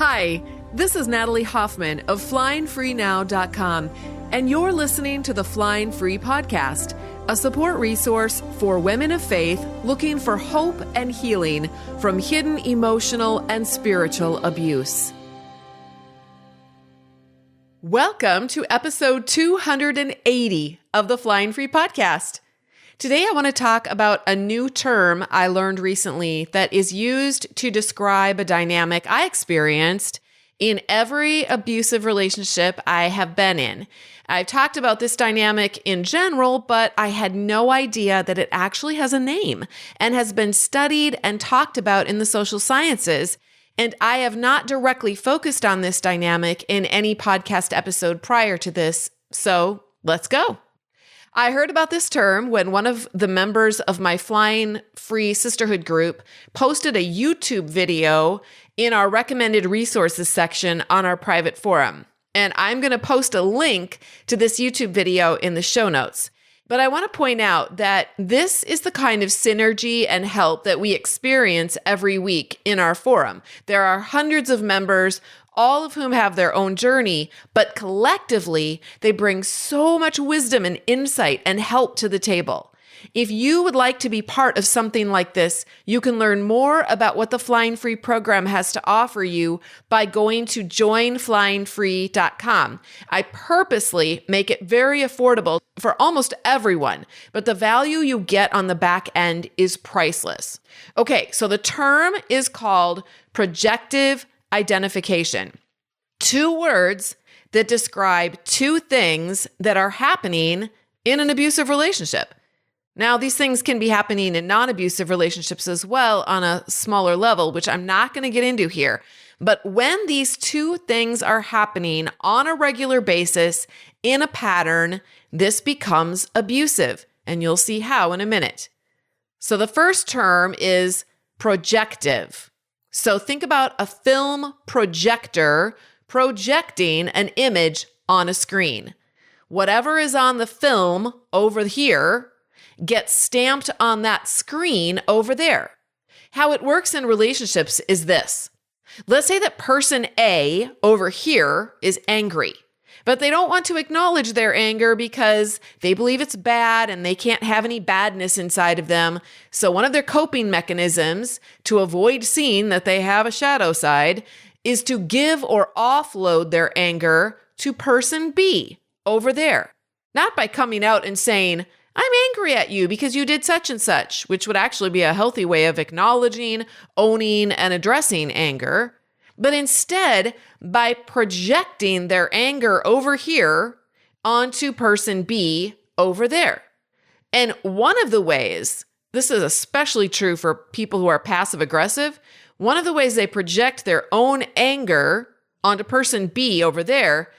Hi, this is Natalie Hoffman of FlyingFreeNow.com, and you're listening to the Flying Free Podcast, a support resource for women of faith looking for hope and healing from hidden emotional and spiritual abuse. Welcome to episode 280 of the Flying Free Podcast. Today, I want to talk about a new term I learned recently that is used to describe a dynamic I experienced in every abusive relationship I have been in. I've talked about this dynamic in general, but I had no idea that it actually has a name and has been studied and talked about in the social sciences. And I have not directly focused on this dynamic in any podcast episode prior to this. So let's go. I heard about this term when one of the members of my Flying Free Sisterhood group posted a YouTube video in our recommended resources section on our private forum. And I'm going to post a link to this YouTube video in the show notes. But I want to point out that this is the kind of synergy and help that we experience every week in our forum. There are hundreds of members, all of whom have their own journey, but collectively, they bring so much wisdom and insight and help to the table. If you would like to be part of something like this, you can learn more about what the Flying Free program has to offer you by going to joinflyingfree.com. I purposely make it very affordable for almost everyone, but the value you get on the back end is priceless. Okay, so the term is called projective identification. Two words that describe two things that are happening in an abusive relationship. Now, these things can be happening in non-abusive relationships as well on a smaller level, which I'm not going to get into here. But when these two things are happening on a regular basis in a pattern, this becomes abusive. And you'll see how in a minute. So the first term is projective. So think about a film projector projecting an image on a screen. Whatever is on the film over here gets stamped on that screen over there. How it works in relationships is this. Let's say that person A over here is angry, but they don't want to acknowledge their anger because they believe it's bad and they can't have any badness inside of them. So one of their coping mechanisms to avoid seeing that they have a shadow side is to give or offload their anger to person B over there. Not by coming out and saying, I'm angry at you because you did such and such, which would actually be a healthy way of acknowledging, owning, and addressing anger, but instead by projecting their anger over here onto person B over there. And one of the ways, this is especially true for people who are passive aggressive, one of the ways they project their own anger onto person B over there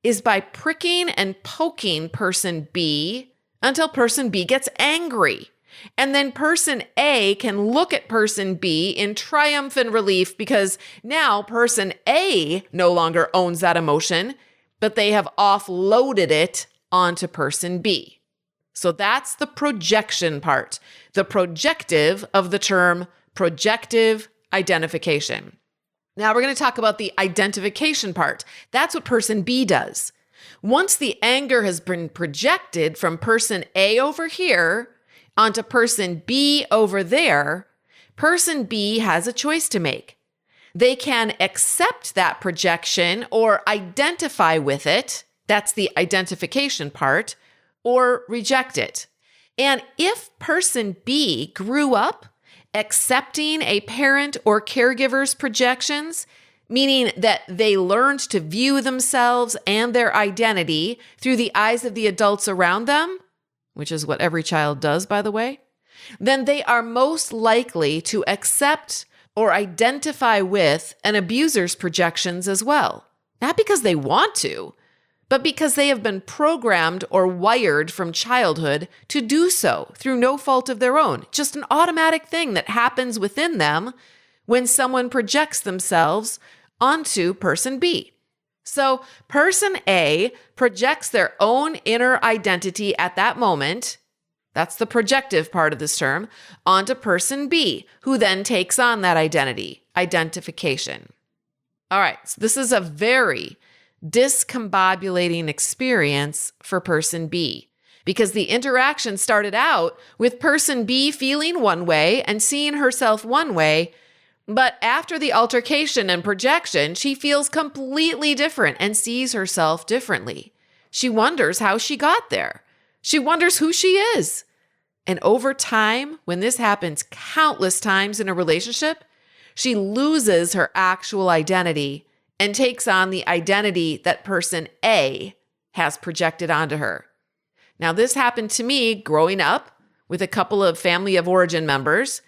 is by pricking and poking person B until person B gets angry. And then person A can look at person B in triumph and relief because now person A no longer owns that emotion, but they have offloaded it onto person B. So that's the projection part, the projective of the term projective identification. Now we're going to talk about the identification part. That's what person B does. Once the anger has been projected from person A over here onto person B over there, person B has a choice to make. They can accept that projection or identify with it, that's the identification part, or reject it. And if person B grew up accepting a parent or caregiver's projections, meaning that they learned to view themselves and their identity through the eyes of the adults around them, which is what every child does, by the way, then they are most likely to accept or identify with an abuser's projections as well. Not because they want to, but because they have been programmed or wired from childhood to do so through no fault of their own. Just an automatic thing that happens within them when someone projects themselves onto person B. So person A projects their own inner identity at that moment, that's the projective part of this term, onto person B, who then takes on that identity, identification. All right, so this is a very discombobulating experience for person B, because the interaction started out with person B feeling one way and seeing herself one way, but after the altercation and projection, she feels completely different and sees herself differently. She wonders how she got there. She wonders who she is. And over time, when this happens countless times in a relationship, she loses her actual identity and takes on the identity that person A has projected onto her. Now, this happened to me growing up with a couple of family of origin members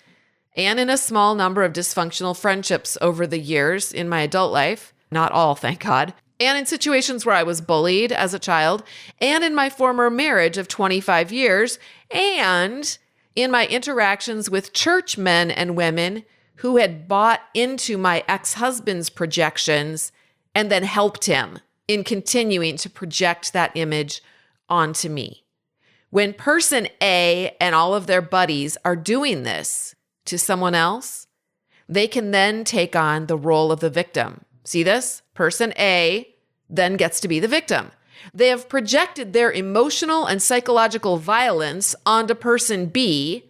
and in a small number of dysfunctional friendships over the years in my adult life. Not all, thank God. And in situations where I was bullied as a child, and in my former marriage of 25 years, and in my interactions with church men and women who had bought into my ex-husband's projections and then helped him in continuing to project that image onto me. When person A and all of their buddies are doing this to someone else, they can then take on the role of the victim. See this? Person A then gets to be the victim. They have projected their emotional and psychological violence onto person B,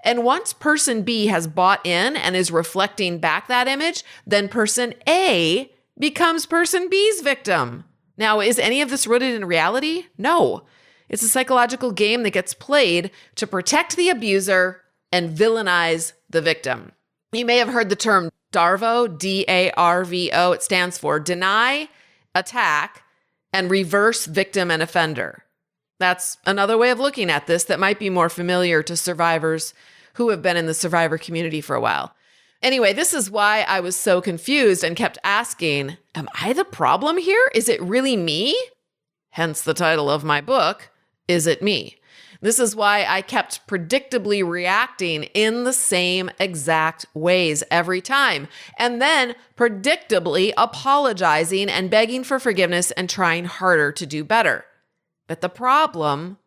and once person B has bought in and is reflecting back that image, then person A becomes person B's victim. Now, is any of this rooted in reality? No. It's a psychological game that gets played to protect the abuser and villainize the victim. You may have heard the term DARVO, D-A-R-V-O. It stands for deny, attack, and reverse victim and offender. That's another way of looking at this that might be more familiar to survivors who have been in the survivor community for a while. Anyway, this is why I was so confused and kept asking, am I the problem here? Is it really me? Hence the title of my book, Is It Me? This is why I kept predictably reacting in the same exact ways every time, and then predictably apologizing and begging for forgiveness and trying harder to do better. But the problem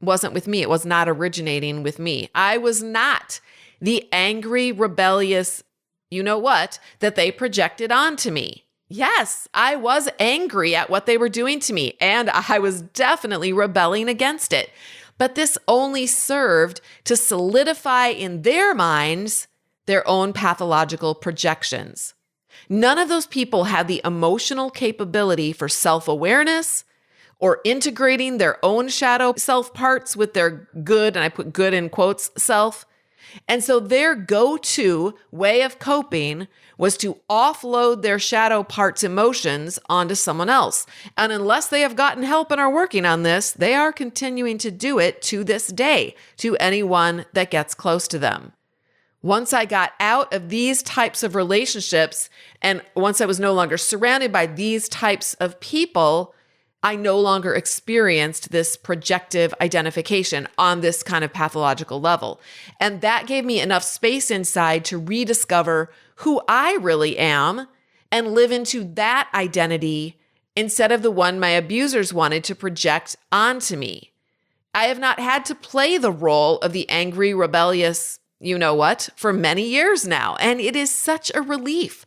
wasn't with me. It was not originating with me. I was not the angry, rebellious, you know what, that they projected onto me. Yes, I was angry at what they were doing to me, and I was definitely rebelling against it. But this only served to solidify in their minds their own pathological projections. None of those people had the emotional capability for self-awareness or integrating their own shadow self parts with their good, and I put good in quotes, self. And so their go-to way of coping was to offload their shadow parts' emotions onto someone else. And unless they have gotten help and are working on this, they are continuing to do it to this day to anyone that gets close to them. Once I got out of these types of relationships, and once I was no longer surrounded by these types of people, I no longer experienced this projective identification on this kind of pathological level. And that gave me enough space inside to rediscover who I really am and live into that identity instead of the one my abusers wanted to project onto me. I have not had to play the role of the angry, rebellious, you know what, for many years now. And it is such a relief.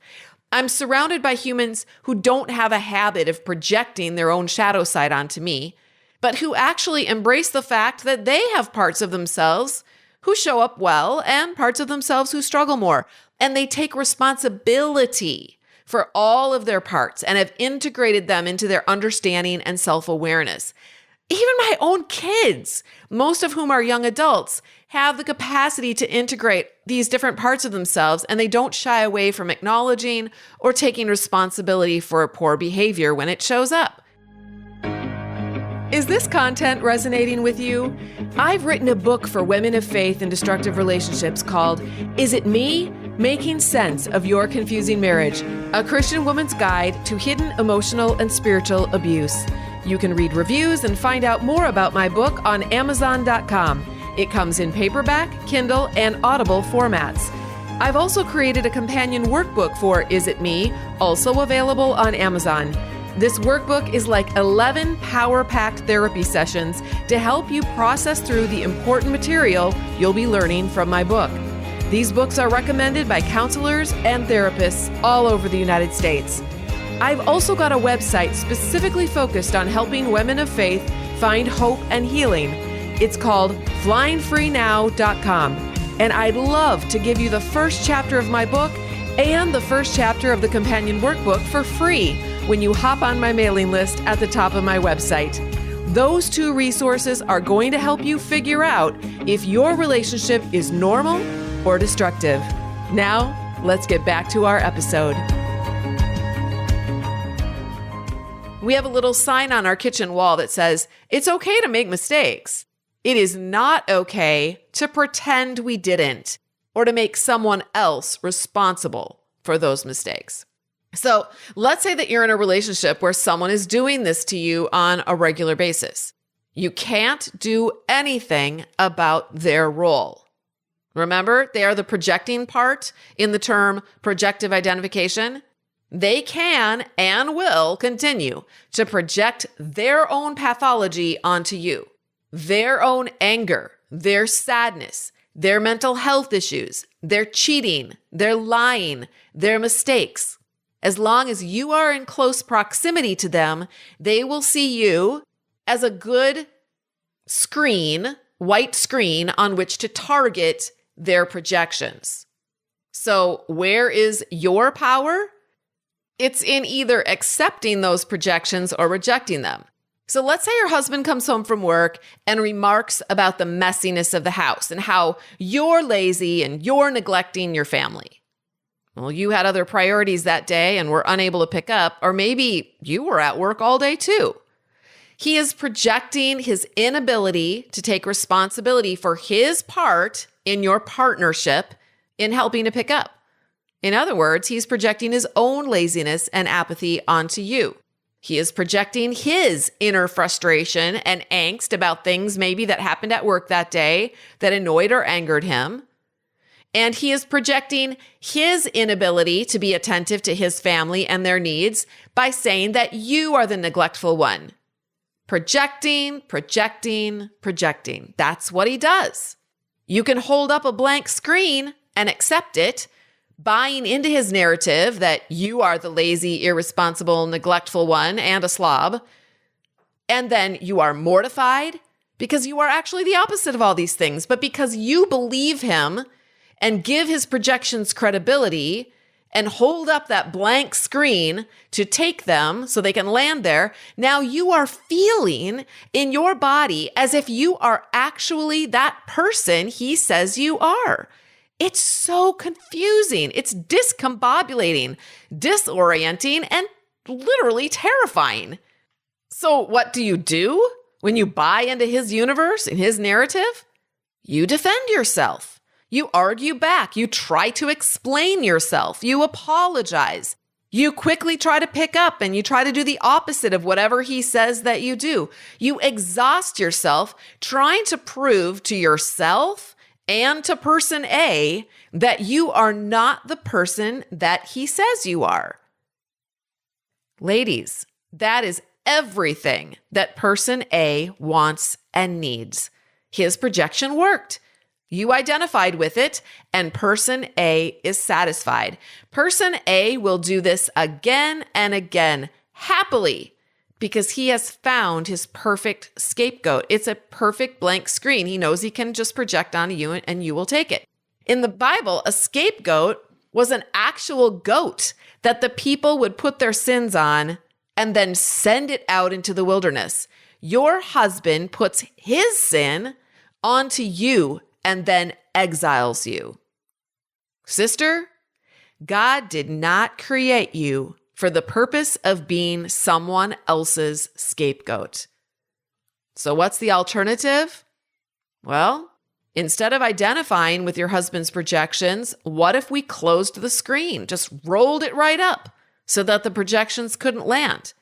I'm surrounded by humans who don't have a habit of projecting their own shadow side onto me, but who actually embrace the fact that they have parts of themselves who show up well and parts of themselves who struggle more. And they take responsibility for all of their parts and have integrated them into their understanding and self-awareness. Even my own kids, most of whom are young adults, have the capacity to integrate these different parts of themselves, and they don't shy away from acknowledging or taking responsibility for poor behavior when it shows up. Is this content resonating with you? I've written a book for women of faith in destructive relationships called Is It Me? Making Sense of Your Confusing Marriage, a Christian woman's guide to hidden emotional and spiritual abuse. You can read reviews and find out more about my book on Amazon.com. It comes in paperback, Kindle, and Audible formats. I've also created a companion workbook for Is It Me, also available on Amazon. This workbook is like 11 power-packed therapy sessions to help you process through the important material you'll be learning from my book. These books are recommended by counselors and therapists all over the United States. I've also got a website specifically focused on helping women of faith find hope and healing. It's called flyingfreenow.com. And I'd love to give you the first chapter of my book and the first chapter of the companion workbook for free when you hop on my mailing list at the top of my website. Those two resources are going to help you figure out if your relationship is normal or destructive. Now, let's get back to our episode. We have a little sign on our kitchen wall that says, "It's okay to make mistakes. It is not okay to pretend we didn't or to make someone else responsible for those mistakes." So let's say that you're in a relationship where someone is doing this to you on a regular basis. You can't do anything about their role. Remember, they are the projecting part in the term projective identification. They can and will continue to project their own pathology onto you, their own anger, their sadness, their mental health issues, their cheating, their lying, their mistakes. As long as you are in close proximity to them, they will see you as a good screen, white screen on which to target their projections. So where is your power? It's in either accepting those projections or rejecting them. So let's say your husband comes home from work and remarks about the messiness of the house and how you're lazy and you're neglecting your family. Well, you had other priorities that day and were unable to pick up, or maybe you were at work all day too. He is projecting his inability to take responsibility for his part in your partnership in helping to pick up. In other words, he's projecting his own laziness and apathy onto you. He is projecting his inner frustration and angst about things maybe that happened at work that day that annoyed or angered him. And he is projecting his inability to be attentive to his family and their needs by saying that you are the neglectful one. Projecting, projecting, projecting. That's what he does. You can hold up a blank screen and accept it, buying into his narrative that you are the lazy, irresponsible, neglectful one and a slob. And then you are mortified because you are actually the opposite of all these things. But because you believe him and give his projections credibility and hold up that blank screen to take them so they can land there, now you are feeling in your body as if you are actually that person he says you are. It's so confusing. It's discombobulating, disorienting, and literally terrifying. So what do when you buy into his universe and his narrative? You defend yourself. You argue back. You try to explain yourself. You apologize. You quickly try to pick up and you try to do the opposite of whatever he says that you do. You exhaust yourself trying to prove to yourself and to person A that you are not the person that he says you are. Ladies, that is everything that person A wants and needs. His projection worked. You identified with it, and person A is satisfied. Person A will do this again and again, happily, because he has found his perfect scapegoat. It's a perfect blank screen. He knows he can just project onto you and you will take it. In the Bible, a scapegoat was an actual goat that the people would put their sins on and then send it out into the wilderness. Your husband puts his sin onto you and then exiles you. Sister, God did not create you for the purpose of being someone else's scapegoat. So what's the alternative? Well, instead of identifying with your husband's projections, what if we closed the screen, just rolled it right up so that the projections couldn't land?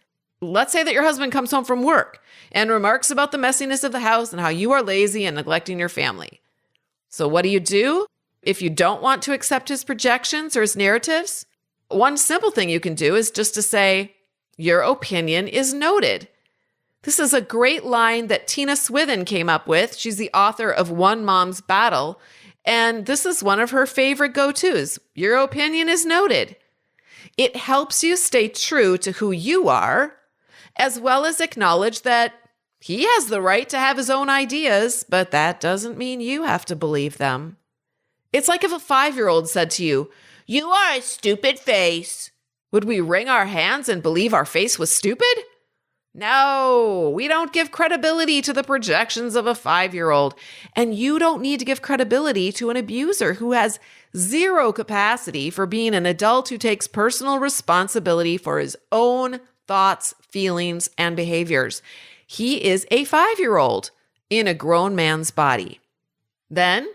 Let's say that your husband comes home from work and remarks about the messiness of the house and how you are lazy and neglecting your family. So what do? If you don't want to accept his projections or his narratives, one simple thing you can do is just to say, your opinion is noted. This is a great line that Tina Swithin came up with. She's the author of One Mom's Battle, and this is one of her favorite go-tos. Your opinion is noted. It helps you stay true to who you are, as well as acknowledge that he has the right to have his own ideas, but that doesn't mean you have to believe them. It's like if a 5-year-old said to you, "You are a stupid face." Would we wring our hands and believe our face was stupid? No, we don't give credibility to the projections of a 5-year-old. And you don't need to give credibility to an abuser who has zero capacity for being an adult who takes personal responsibility for his own thoughts, feelings, and behaviors. He is a 5-year-old in a grown man's body. Then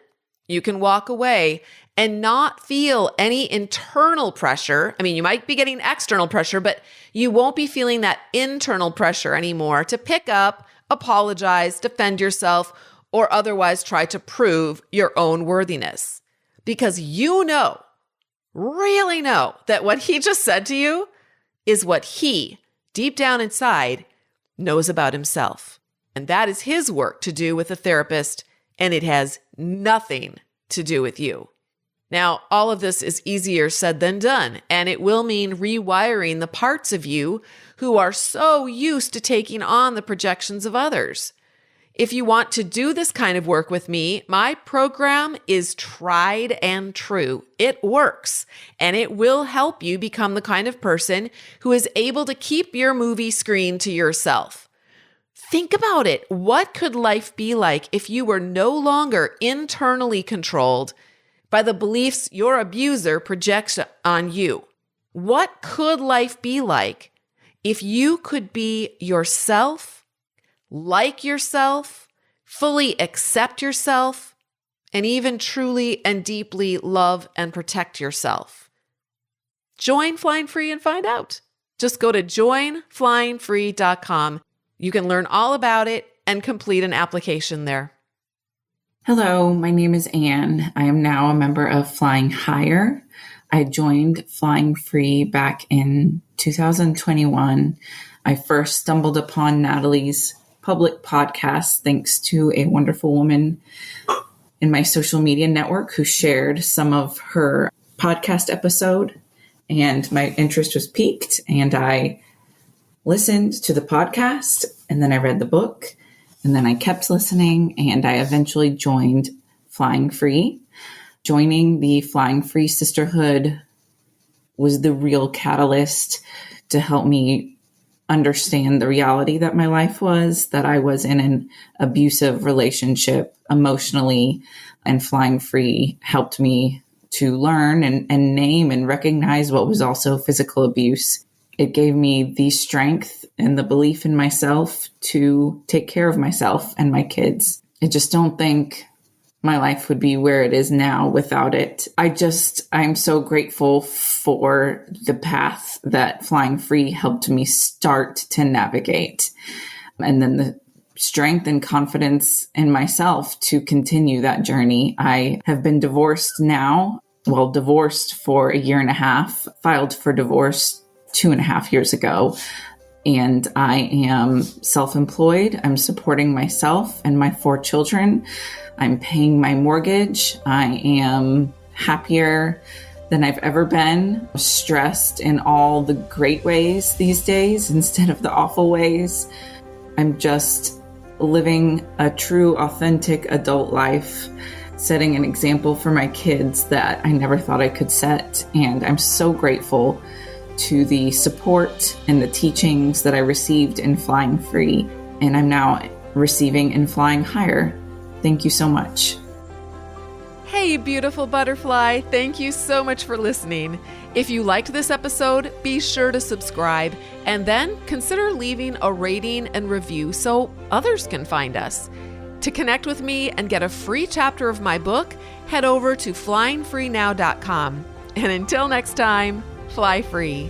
you can walk away and not feel any internal pressure. I mean, you might be getting external pressure, but you won't be feeling that internal pressure anymore to pick up, apologize, defend yourself, or otherwise try to prove your own worthiness. Because you know, really know, that what he just said to you is what he, deep down inside, knows about himself. And that is his work to do with a therapist, and it has nothing to do with you. Now, all of this is easier said than done, and it will mean rewiring the parts of you who are so used to taking on the projections of others. If you want to do this kind of work with me, my program is tried and true. It works, and it will help you become the kind of person who is able to keep your movie screen to yourself. Think about it. What could life be like if you were no longer internally controlled by the beliefs your abuser projects on you? What could life be like if you could be yourself, like yourself, fully accept yourself, and even truly and deeply love and protect yourself? Join Flying Free and find out. Just go to joinflyingfree.com. You can learn all about it and complete an application there. Hello, my name is Anne. I am now a member of Flying Higher. I joined Flying Free back in 2021. I first stumbled upon Natalie's public podcast thanks to a wonderful woman in my social media network who shared some of her podcast episode, and my interest was piqued, and I listened to the podcast, and then I read the book, and then I kept listening, and I eventually joined Flying Free. Joining the Flying Free Sisterhood was the real catalyst to help me understand the reality that my life was, that I was in an abusive relationship emotionally, and Flying Free helped me to learn and name and recognize what was also physical abuse. It gave me the strength and the belief in myself to take care of myself and my kids. I just don't think my life would be where it is now without it. I'm so grateful for the path that Flying Free helped me start to navigate. And then the strength and confidence in myself to continue that journey. I have been divorced now, divorced for 1.5 years, filed for divorce 2.5 years ago. And I am self-employed. I'm supporting myself and my 4 children. I'm paying my mortgage. I am happier than I've ever been, stressed in all the great ways these days instead of the awful ways. I'm just living a true, authentic adult life, setting an example for my kids that I never thought I could set. And I'm so grateful to the support and the teachings that I received in Flying Free, and I'm now receiving in Flying Higher. Thank you so much. Hey, beautiful butterfly. Thank you so much for listening. If you liked this episode, be sure to subscribe and then consider leaving a rating and review so others can find us. To connect with me and get a free chapter of my book, head over to flyingfreenow.com. And until next time, fly free.